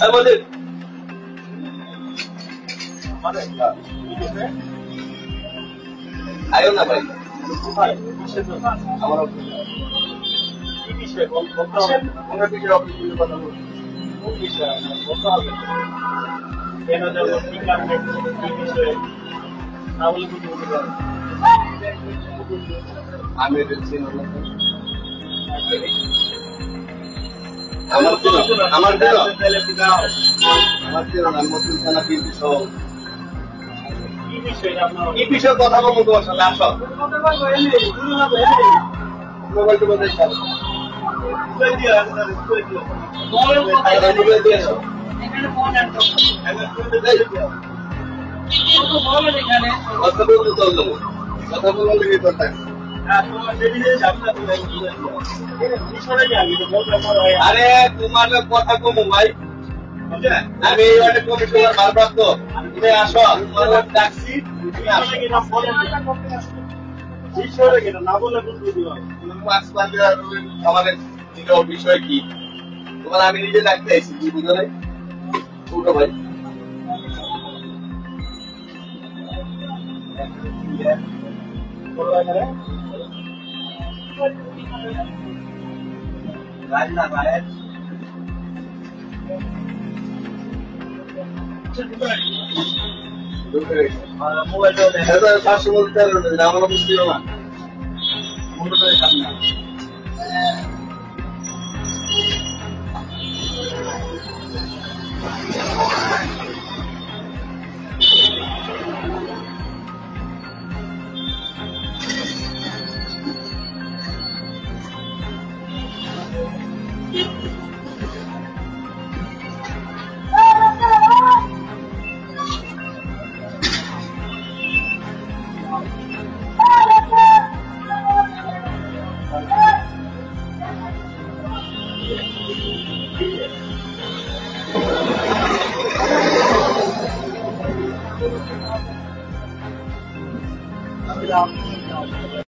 আমাদের আয়ো না ভাই আমার আমি আমার কি বিষয়ে কথা বলবো তোমার সাথে আসো মোবাইল টোবাইল কথা বলার লেগে কথা আরে তোমার কথা কম ভাই আমি এই ওয়ার্ডে কমিশনার ভারপ্রাপ্ত তুমি আসো তোমার ডাকছি তুমি আসো আমাদের বিষয় কি তোমার আমি নিজে ডাকতে আইছি কি বুঝো নাই উঠো ভাই মোবাইল পাঁচশো বলতে আমার বুঝছিল না